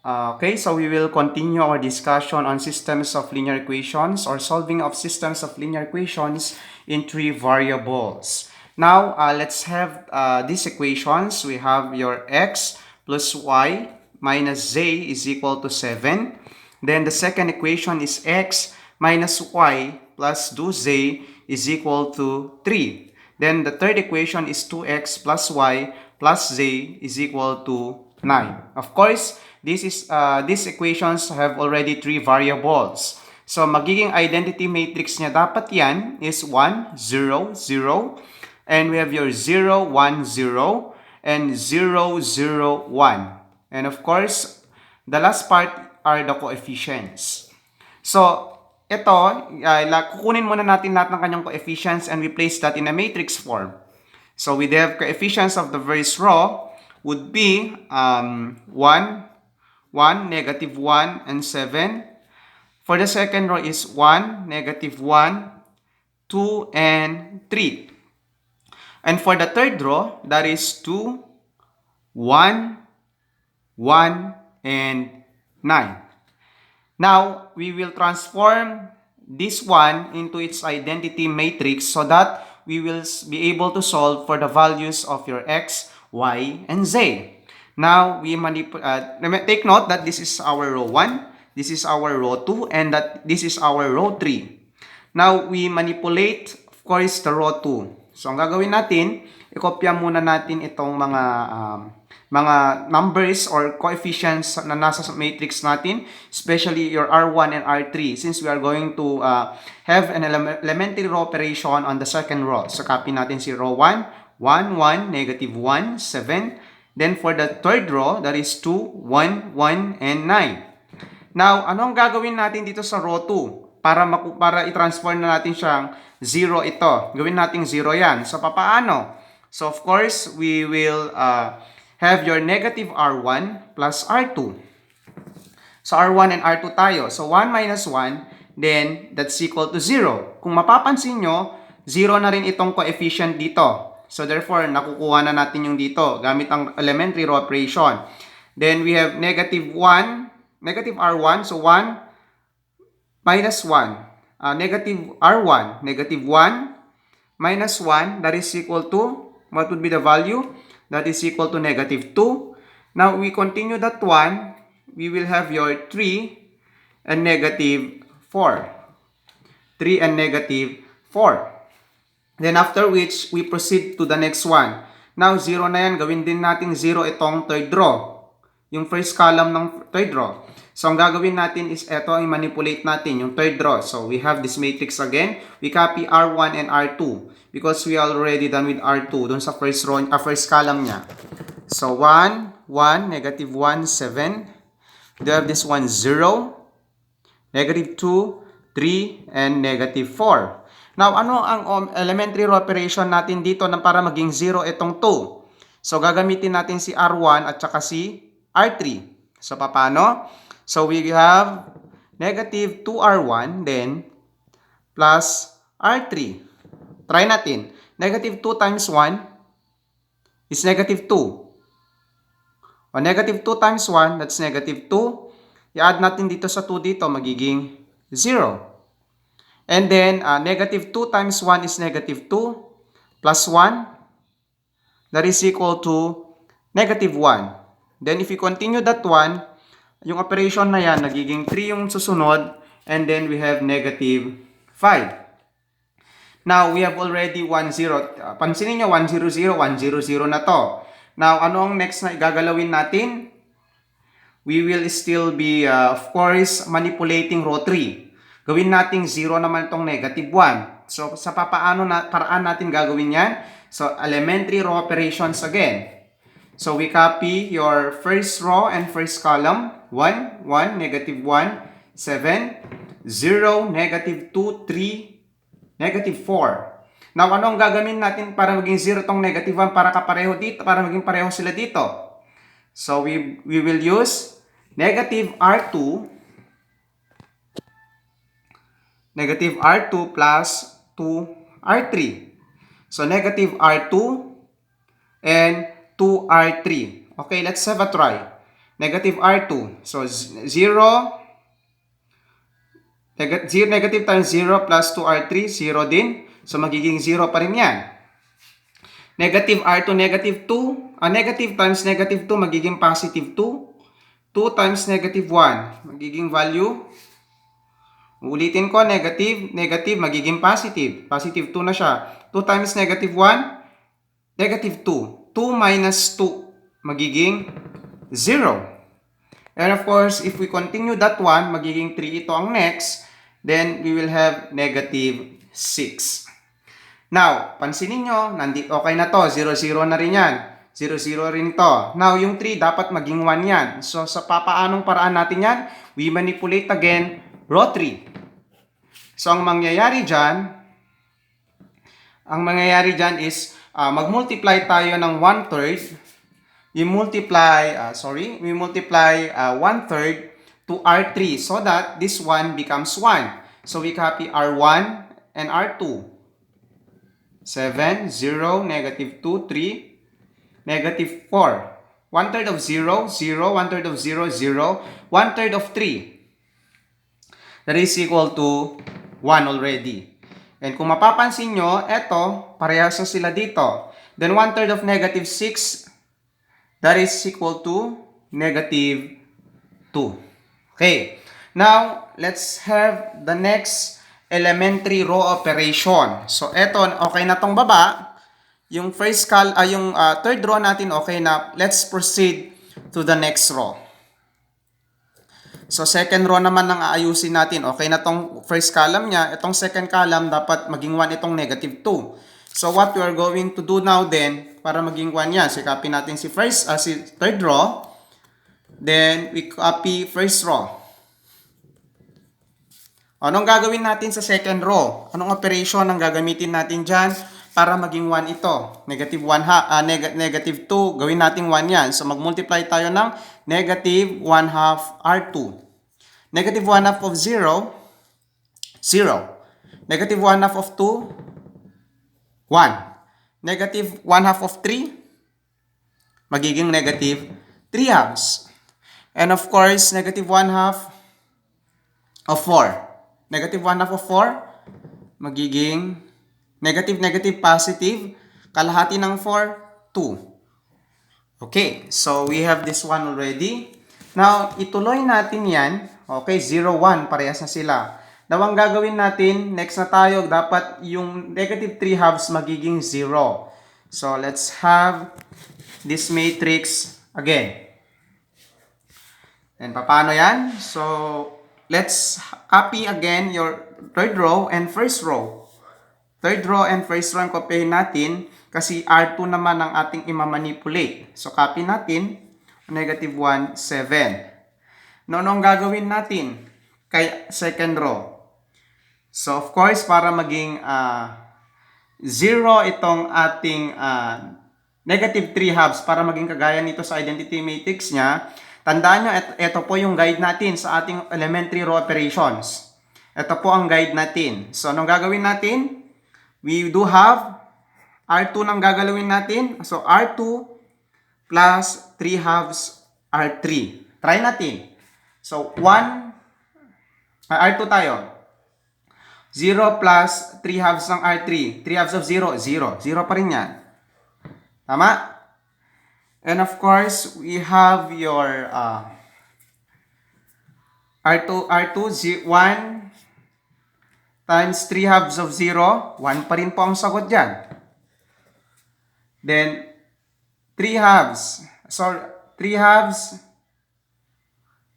Okay, so we will continue our discussion on systems of linear equations or solving of systems of linear equations in three variables. Now, let's have these equations. We have your x plus y minus z is equal to 7. Then the second equation is x minus y plus 2z is equal to 3. Then the third equation is 2x plus y plus z is equal to 9. Of course, these equations have already three variables. So, magiging identity matrix niya dapat yan is 1, 0, 0. And we have your 0, 1, 0 and 0, 0, 1. And of course, the last part are the coefficients. So, ito, kukunin muna natin lahat ng kanyang coefficients and we place that in a matrix form. So, we have coefficients of the first row would be 1, 1, negative 1, and 7. For the second row is 1, negative 1, 2, and 3. And for the third row, that is 2, 1, 1, and 9. Now, we will transform this one into its identity matrix so that we will be able to solve for the values of your x, y, and z. Now, take note that this is our row 1, this is our row 2, and that this is our row 3. Now, we manipulate, of course, the row 2. So, ang gagawin natin, ikopya muna natin itong mga numbers or coefficients na nasa matrix natin, especially your R1 and R3, since we are going to have an elementary row operation on the second row. So, copy natin si row 1, 1, 1, negative 1, 7. Then, for the third row, that is 2, 1, 1, and 9. Now, ano ang gagawin natin dito sa row 2? Para i-transform na natin siyang 0 ito. Gawin natin 0 yan. So, papaano? So, of course, we will have your negative R1 plus R2. So, R1 and R2 tayo. So, 1 minus 1, then that's equal to 0. Kung mapapansin nyo, 0 na rin itong coefficient dito. So, therefore, nakukuha na natin yung dito gamit ang elementary row operation. Then, we have negative 1, negative R1. So, 1 minus 1. Negative R1, negative 1 minus 1, that is equal to, what would be the value? That is equal to negative 2. Now, we continue that one. We will have your 3 and negative 4. 3 and negative 4. Then, after which, we proceed to the next one. Now, 0 na yan. Gawin din natin 0 itong third row. Yung first column ng third row. So, ang gagawin natin is ito, i-manipulate natin yung third row. So, we have this matrix again. We copy R1 and R2 because we are already done with R2 dun sa first row, first column niya. So, 1, 1, negative 1, 7. We have this one, 0, negative 2, 3, and negative 4. Now, ano ang elementary row operation natin dito na para maging 0 itong 2? So, gagamitin natin si R1 at saka si R3. So, paano? So, we have negative 2R1 then plus R3. Try natin. Negative 2 times 1 is negative 2. O, negative 2 times 1, that's negative 2. I-add natin dito sa 2 dito, magiging 0. And then, negative 2 times 1 is negative 2 plus 1. That is equal to negative 1. Then, if you continue that one, yung operation na yan, nagiging 3 yung susunod. And then, we have negative 5. Now, we have already 1, 0. Pansinin nyo, 1, 0, 0, 1, 0, 0 na to. Now, ano ang next na gagalawin natin? We will still be, of course, manipulating row 3. Gawin nating 0 naman itong negative 1. So, sa paraan natin gagawin yan? So, elementary row operations again. So, we copy your first row and first column. 1, 1, negative 1, 7, 0, negative 2, 3, negative 4. Now, ano ang gagawin natin para maging 0 itong negative 1 para kapareho dito, para maging pareho sila dito? So, we will use negative R2 plus 2R3. So, negative R2 and 2R3. Okay, let's have a try. negative R2. So, 0, negative times 0 plus 2R3, 0 din. So, magiging 0 pa rin yan. Negative R2, negative 2. Negative times negative 2, magiging positive 2. 2 times negative 1, magiging value. Ulitin ko, negative, negative, magiging positive. Positive 2 na siya. 2 times negative 1, negative 2. 2 minus 2, magiging 0. And of course, if we continue that one, magiging 3 ito ang next. Then, we will have negative 6. Now, pansinin nyo, nandito okay na to. 0, 0 na rin yan. 0, 0 rin to. Now, yung 3 dapat maging 1 yan. So, sa papaanong paraan natin yan? We manipulate again row 3. So, ang mangyayari dyan is mag-multiply tayo ng 1/3. We multiply 1/3 to R3 so that this one becomes 1. So, we copy R1 and R2. 7, 0, negative 2, 3, negative 4. 1/3 of 0, 0, 1/3 of 0, 0, 1/3 of 3. That is equal to 1 already. And kung mapapansin nyo, eto, parehas na sila dito. Then 1/3 of negative 6, that is equal to negative 2. Okay. Now, let's have the next elementary row operation. So, eto, okay na tong baba. Yung third row natin okay na. Let's proceed to the next row. So, second row naman ang aayusin natin. Okay na tong first column niya. Itong second column, dapat maging 1 itong negative 2. So, what we are going to do now then, para maging 1 yan, so copy natin si third row. Then, we copy first row. Anong gagawin natin sa second row? Anong operation ang gagamitin natin dyan para maging 1 ito? Negative 2, gawin natin 1 yan. So, mag-multiply tayo ng negative 1/2 R2. Negative 1/2 of 0, 0. Negative 1/2 of 2, 1. Negative 1/2 of 3, magiging negative 3/2. And of course, negative 1/2 of 4. Negative 1/2 of 4, magiging negative, negative, positive. Kalahati ng 4, 2. Okay, so we have this one already. Now, ituloy natin yan. Okay, 0, 1, parehas na sila. Now, ang gagawin natin, next na tayo, dapat yung negative 3/2 magiging 0. So, let's have this matrix again. And paano yan? So, let's copy again your third row and first row. Third row and first row ang copyhin natin kasi R2 naman ang ating imamanipulate. So, copy natin, negative 1, 7. Anong gagawin natin kay second row? So, of course, para maging 0 itong ating negative 3/2, para maging kagaya nito sa identity matrix niya, tandaan nyo, ito po yung guide natin sa ating elementary row operations. Ito po ang guide natin. So, anong gagawin natin? We do have R2 nang gagalawin natin. So, R2 plus 3/2 R3. Try natin. So, R2 tayo. 0 plus 3/2 ng R3. 3/2 of 0, 0. 0 pa rin yan. Tama? And of course, we have your R2, 1 times 3/2 of 0. 1 pa rin po ang sagot dyan. Then, 3/2. So, 3/2.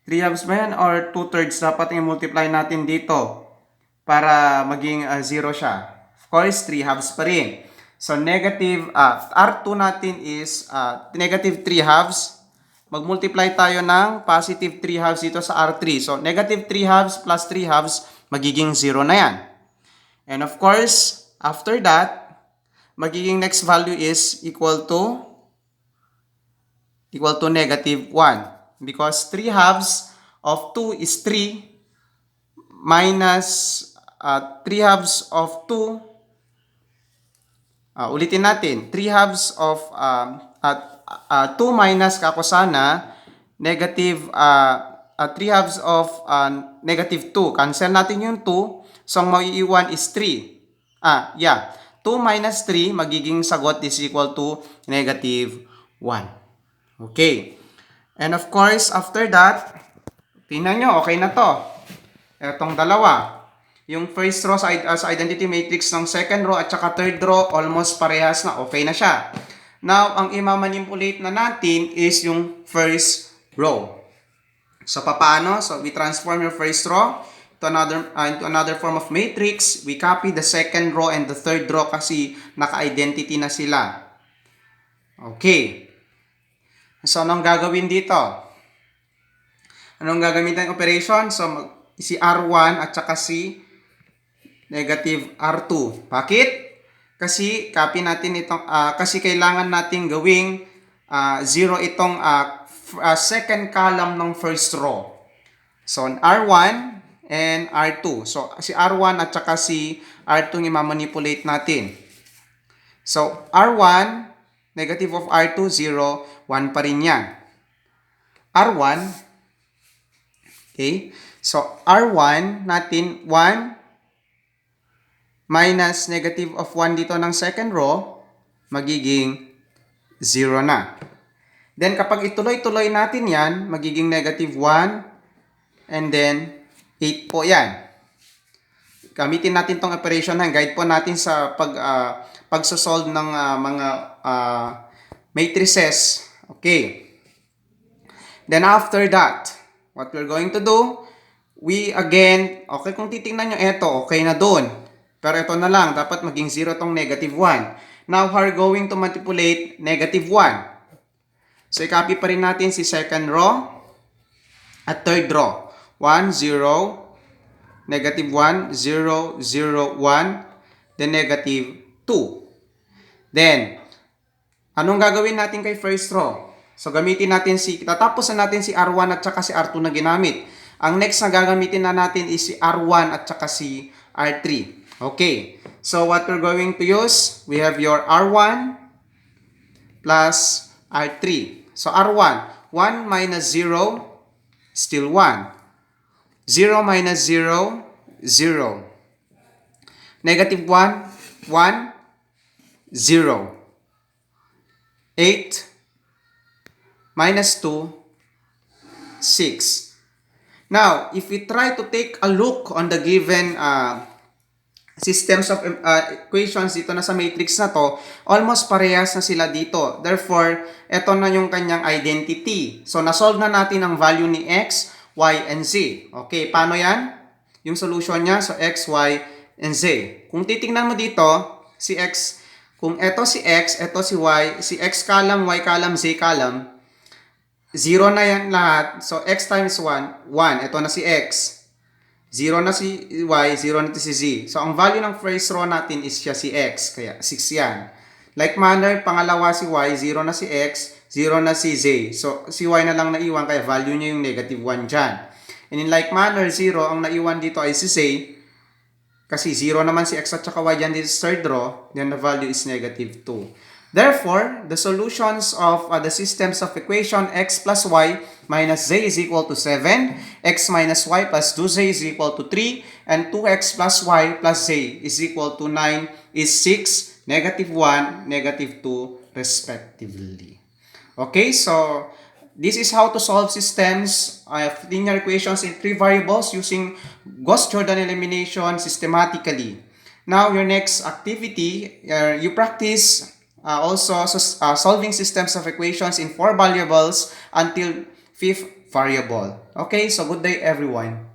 3/2 ba yan? Or 2/3 dapat i-multiply natin dito para maging 0 siya. Of course, 3/2 pa rin. So, negative, R2 natin is negative 3/2. Mag-multiply tayo ng positive 3/2 dito sa R3. So, negative 3/2 plus 3/2, magiging 0 na yan. And of course, after that, magiging next value is equal to negative 1. Because 3/2 of 2 is 3 minus 3/2 of 2. Ulitin natin. 3/2 of 2 minus kako sana negative 3 halves of negative 2. Cancel natin yung 2. So, ang maiiwan is 3. 2 minus 3, magiging sagot is equal to negative 1. Okay. And of course, after that, tingnan nyo, okay na to. Etong dalawa. Yung first row sa identity matrix ng second row at saka third row, almost parehas na. Okay na siya. Now, ang i-manipulate na natin is yung first row. So, paano? So, we transform your first row into another form of matrix. We copy the second row and the third row kasi naka-identity na sila. Okay. So, anong gagawin dito? Anong gagamitin ng operation? So, si R1 at saka si negative R2. Bakit? Kasi copy natin itong, kasi kailangan natin gawing 0 itong second column ng first row. So, R1 and R2. So, si R1 at saka si R2 yung i-manipulate natin. So, R1, negative of R2, 0, 1 pa rin yan. R1, okay? So, R1 natin, 1 minus negative of 1 dito ng second row, magiging 0 na. Then, kapag ituloy-tuloy natin yan, magiging negative 1 and then 8 po yan. Gamitin natin tong operation na guide po natin sa pagsosolve ng mga matrices. Okay. Then, after that, what we're going to do, we again, okay, kung titingnan nyo ito, okay na doon. Pero ito na lang, dapat maging 0 tong negative 1. Now, we're going to manipulate negative 1. So, i-copy pa rin natin si second row at third row. 1, 0, negative 1, 0, 0, 1, then negative 2. Then, anong gagawin natin kay first row? So, gamitin natin tatapos na natin si R1 at saka si R2 na ginamit. Ang next na gagamitin na natin is si R1 at saka si R3. Okay. So, what we're going to use, we have your R1 plus R3. So, R1, 1 minus 0, still 1. 0 minus 0, 0. Negative 1, 1, 0. 8 minus 2, 6. Now, if we try to take a look on the given systems of equations dito na sa matrix na to, almost parehas na sila dito. Therefore, ito na yung kanyang identity. So, nasolve na natin ang value ni x, y, and z. Okay, paano yan? Yung solution niya, so x, y, and z. Kung titingnan mo dito, si x, kung ito si x, ito si y, si x column, y column, z column, 0 na yan lahat. So, x times 1, 1. Ito na si x. 0 na si y, 0 na si z. So, ang value ng first row natin is siya si x. Kaya, 6 yan. Like manner, pangalawa si y, 0 na si x, 0 na si z. So, si y na lang naiwan, kaya value niya yung negative 1 dyan. And in like manner, 0, ang naiwan dito ay si z. Kasi 0 naman si x at saka y dyan dito sa third row, then the value is negative 2. Therefore, the solutions of the systems of equation x plus y minus z is equal to 7, x minus y plus 2z is equal to 3, and 2x plus y plus z is equal to 9 is 6, negative 1, negative 2, respectively. Okay, so this is how to solve systems of linear equations in 3 variables using Gauss-Jordan elimination systematically. Now, your next activity, you practice also solving systems of equations in 4 variables until 5th variable. Okay, so good day everyone.